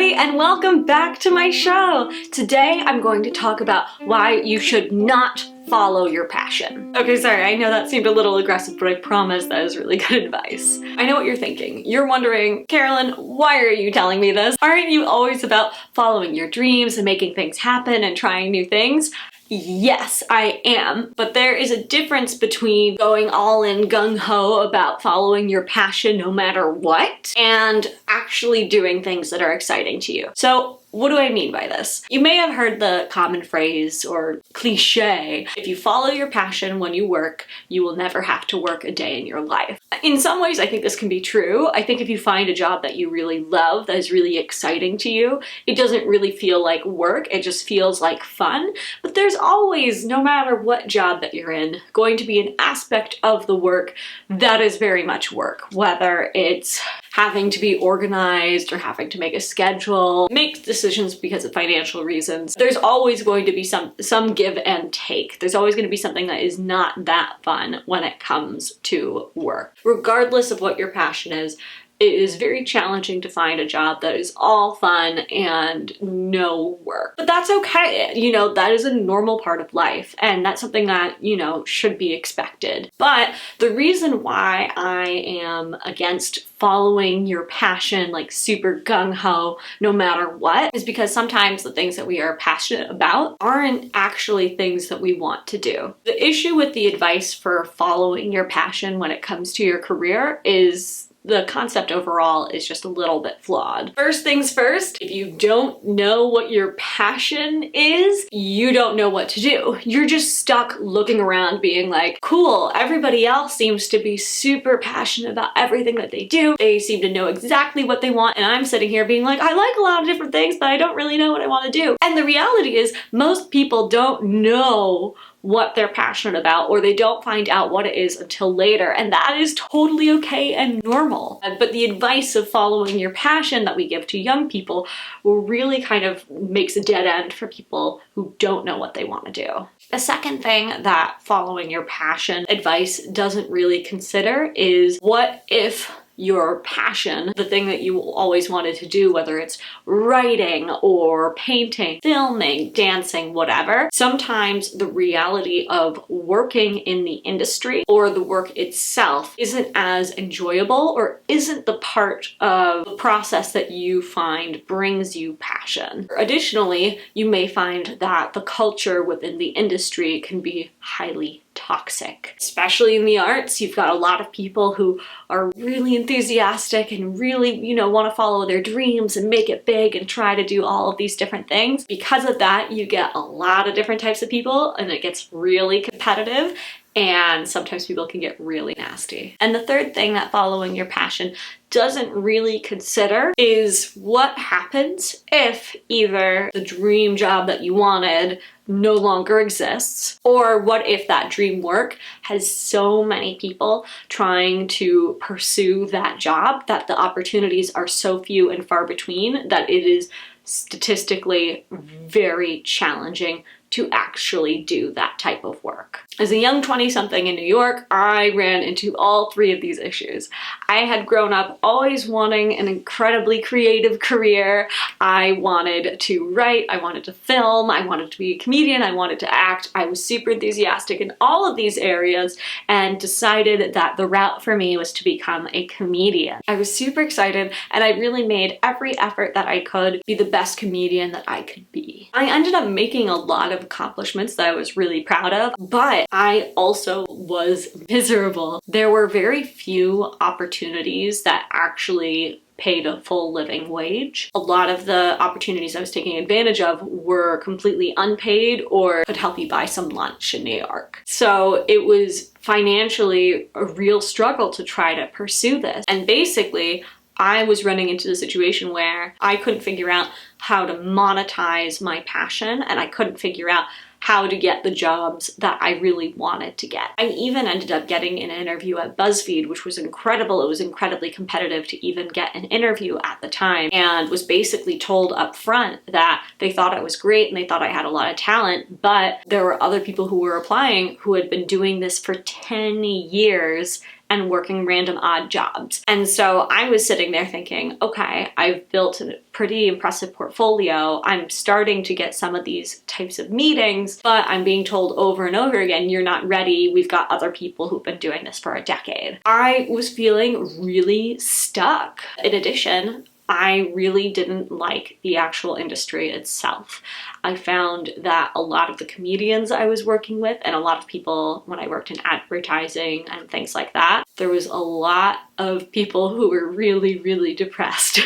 everybody, and welcome back to my show. Today I'm going to talk about why you should not follow your passion. Okay, sorry, I know that seemed a little aggressive, but I promise that is really good advice. I know what you're thinking. You're wondering, Carolyn, why are you telling me this? Aren't you always about following your dreams and making things happen and trying new things? Yes, I am, but there is a difference between going all in gung-ho about following your passion no matter what and actually doing things that are exciting to you. So what do I mean by this? You may have heard the common phrase or cliche, if you follow your passion when you work, you will never have to work a day in your life. In some ways, I think this can be true. I think if you find a job that you really love, that is really exciting to you, it doesn't really feel like work, it just feels like fun. But there's always, no matter what job that you're in, going to be an aspect of the work that is very much work, whether it's having to be organized or having to make a schedule, make decisions because of financial reasons. There's always going to be some give and take. There's always going to be something that is not that fun when it comes to work. Regardless of what your passion is, it is very challenging to find a job that is all fun and no work. But that's okay. You know, that is a normal part of life, and that's something that, you know, should be expected. But the reason why I am against following your passion like super gung-ho no matter what is because sometimes the things that we are passionate about aren't actually things that we want to do. The issue with the advice for following your passion when it comes to your career is the concept overall is just a little bit flawed. First things first, if you don't know what your passion is, you don't know what to do. You're just stuck looking around being like, cool, everybody else seems to be super passionate about everything that they do. They seem to know exactly what they want, and I'm sitting here being like, I like a lot of different things, but I don't really know what I want to do. And the reality is, most people don't know what they're passionate about, or they don't find out what it is until later, and that is totally okay and normal. But the advice of following your passion that we give to young people really kind of makes a dead end for people who don't know what they want to do. A second thing that following your passion advice doesn't really consider is, what if your passion, the thing that you always wanted to do, whether it's writing or painting, filming, dancing, whatever, sometimes the reality of working in the industry or the work itself isn't as enjoyable or isn't the part of the process that you find brings you passion. Additionally, you may find that the culture within the industry can be highly toxic. Especially in the arts, you've got a lot of people who are really enthusiastic and really, you know, want to follow their dreams and make it big and try to do all of these different things. Because of that, you get a lot of different types of people, and it gets really competitive, and sometimes people can get really nasty. And the third thing that following your passion doesn't really consider is what happens if either the dream job that you wanted no longer exists, or what if that dream work has so many people trying to pursue that job that the opportunities are so few and far between that it is statistically very challenging to actually do that type of work. As a young 20-something in New York, I ran into all three of these issues. I had grown up always wanting an incredibly creative career. I wanted to write, I wanted to film, I wanted to be a comedian, I wanted to act. I was super enthusiastic in all of these areas and decided that the route for me was to become a comedian. I was super excited, and I really made every effort that I could be the best comedian that I could be. I ended up making a lot of accomplishments that I was really proud of, but I also was miserable. There were very few opportunities that actually paid a full living wage. A lot of the opportunities I was taking advantage of were completely unpaid or could help you buy some lunch in New York. So it was financially a real struggle to try to pursue this. And basically, I was running into the situation where I couldn't figure out how to monetize my passion, and I couldn't figure out how to get the jobs that I really wanted to get. I even ended up getting an interview at BuzzFeed, which was incredible. It was incredibly competitive to even get an interview at the time, and was basically told up front that they thought I was great and they thought I had a lot of talent, but there were other people who were applying who had been doing this for 10 years and working random odd jobs. And so I was sitting there thinking, okay, I've built a pretty impressive portfolio. I'm starting to get some of these types of meetings, but I'm being told over and over again, you're not ready. We've got other people who've been doing this for a decade. I was feeling really stuck. In addition, I really didn't like the actual industry itself. I found that a lot of the comedians I was working with and a lot of people when I worked in advertising and things like that, there was a lot of people who were really, really depressed.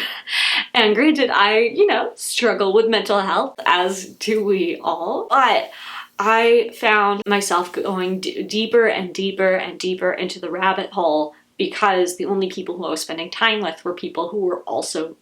And granted, I, struggle with mental health, as do we all, but I found myself going deeper and deeper and deeper into the rabbit hole because the only people who I was spending time with were people who were also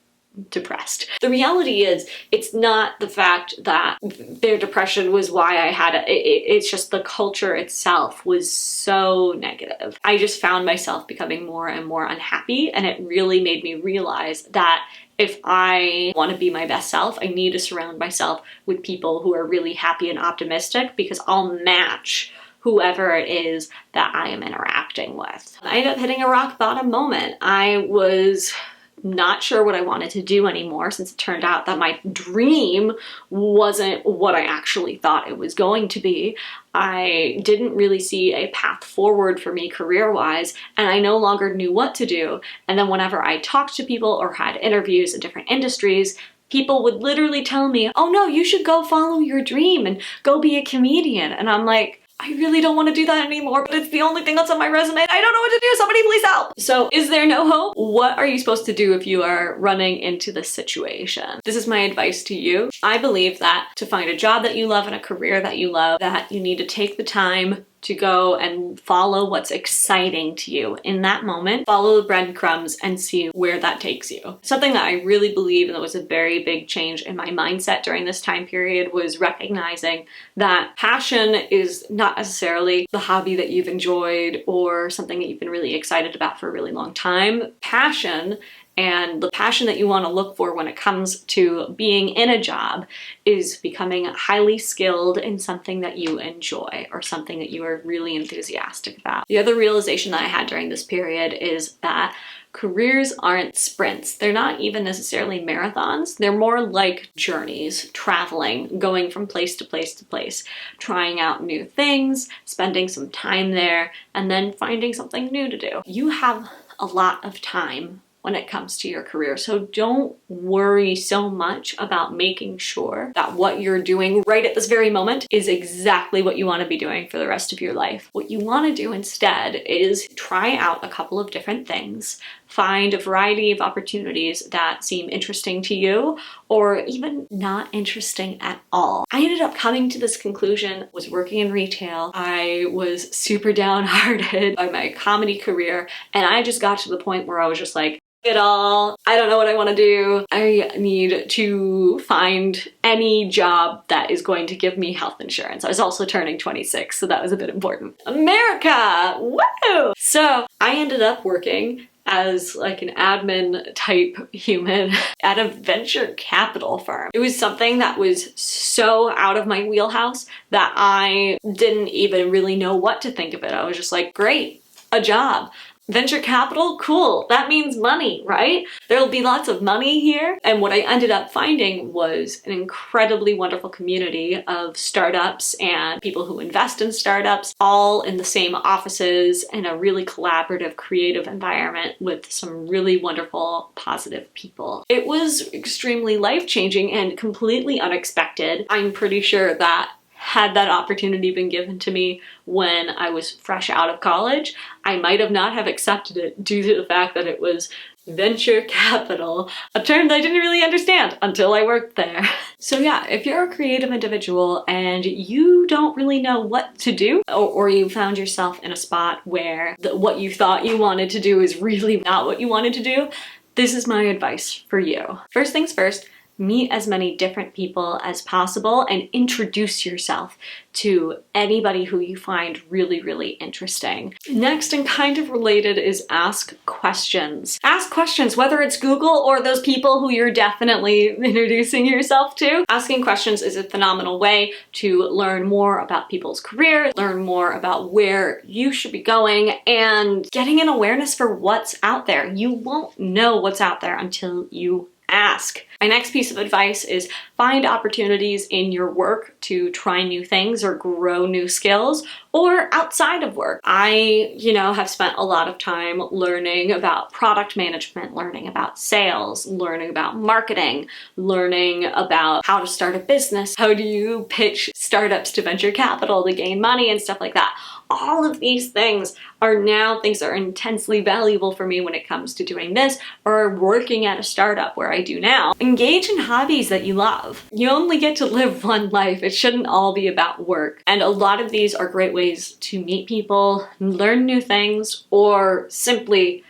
depressed. The reality is, it's not the fact that their depression was why I had it. It's just the culture itself was so negative. I just found myself becoming more and more unhappy, and it really made me realize that if I want to be my best self, I need to surround myself with people who are really happy and optimistic, because I'll match whoever it is that I am interacting with. I ended up hitting a rock bottom moment. I was not sure what I wanted to do anymore, since it turned out that my dream wasn't what I actually thought it was going to be. I didn't really see a path forward for me career-wise, and I no longer knew what to do. And then whenever I talked to people or had interviews in different industries, people would literally tell me, oh no, you should go follow your dream and go be a comedian. And I'm like, I really don't want to do that anymore, but it's the only thing that's on my resume. I don't know what to do. Somebody please help. So is there no hope? What are you supposed to do if you are running into this situation? This is my advice to you. I believe that to find a job that you love and a career that you love, that you need to take the time to go and follow what's exciting to you in that moment. Follow the breadcrumbs and see where that takes you. Something that I really believe, and that was a very big change in my mindset during this time period, was recognizing that passion is not necessarily the hobby that you've enjoyed or something that you've been really excited about for a really long time. Passion, and the passion that you want to look for when it comes to being in a job, is becoming highly skilled in something that you enjoy or something that you are really enthusiastic about. The other realization that I had during this period is that careers aren't sprints. They're not even necessarily marathons. They're more like journeys, traveling, going from place to place to place, trying out new things, spending some time there, and then finding something new to do. You have a lot of time when it comes to your career. So don't worry so much about making sure that what you're doing right at this very moment is exactly what you want to be doing for the rest of your life. What you want to do instead is try out a couple of different things, find a variety of opportunities that seem interesting to you or even not interesting at all. I ended up coming to this conclusion, was working in retail. I was super downhearted by my comedy career, and I just got to the point where I was just like, it all. I don't know what I want to do. I need to find any job that is going to give me health insurance. I was also turning 26, so that was a bit important. America! Woo! So I ended up working as like an admin type human at a venture capital firm. It was something that was so out of my wheelhouse that I didn't even really know what to think of it. I was just like, great, a job. Venture capital, cool. That means money, right? There'll be lots of money here. And what I ended up finding was an incredibly wonderful community of startups and people who invest in startups, all in the same offices in a really collaborative, creative environment with some really wonderful, positive people. It was extremely life-changing and completely unexpected. I'm pretty sure that had that opportunity been given to me when I was fresh out of college, I might have not have accepted it due to the fact that it was venture capital, a term that I didn't really understand until I worked there. So yeah, if you're a creative individual and you don't really know what to do, or you found yourself in a spot where what you thought you wanted to do is really not what you wanted to do, this is my advice for you. First things first, meet as many different people as possible and introduce yourself to anybody who you find really, really interesting. Next, and kind of related, is ask questions. Ask questions, whether it's Google or those people who you're definitely introducing yourself to. Asking questions is a phenomenal way to learn more about people's careers, learn more about where you should be going, and getting an awareness for what's out there. You won't know what's out there until you ask. My next piece of advice is find opportunities in your work to try new things or grow new skills, or outside of work. I, have spent a lot of time learning about product management, learning about sales, learning about marketing, learning about how to start a business, how do you pitch startups to venture capital to gain money and stuff like that. All of these things are now things that are intensely valuable for me when it comes to doing this or working at a startup where I do now. Engage in hobbies that you love. You only get to live one life. It shouldn't all be about work. And a lot of these are great ways to meet people, learn new things, or simply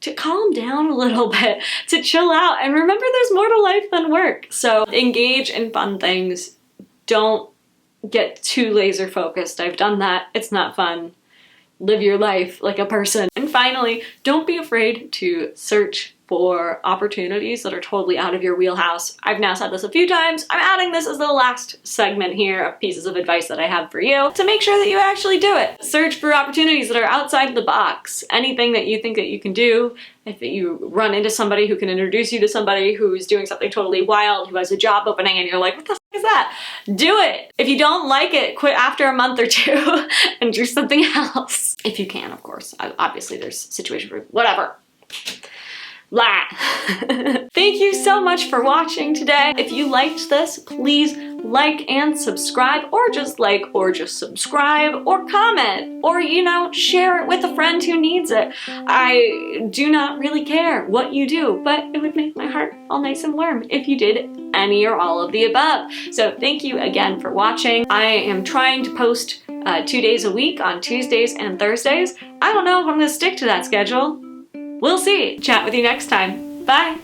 to calm down a little bit, to chill out, and remember there's more to life than work. So engage in fun things. Don't get too laser focused. I've done that. It's not fun. Live your life like a person. And finally, don't be afraid to search for opportunities that are totally out of your wheelhouse. I've now said this a few times. I'm adding this as the last segment here of pieces of advice that I have for you to make sure that you actually do it. Search for opportunities that are outside the box. Anything that you think that you can do. If you run into somebody who can introduce you to somebody who's doing something totally wild, who has a job opening, and you're like, what the f is that? Do it! If you don't like it, quit after a month or two and do something else. If you can, of course. Obviously there's situations where, whatever. Blah. Thank you so much for watching today. If you liked this, please like and subscribe, or just like, or just subscribe, or comment, or share it with a friend who needs it. I do not really care what you do, but it would make my heart all nice and warm if you did any or all of the above. So thank you again for watching. I am trying to post 2 days a week on Tuesdays and Thursdays. I don't know if I'm gonna stick to that schedule. We'll see. Chat with you next time. Bye.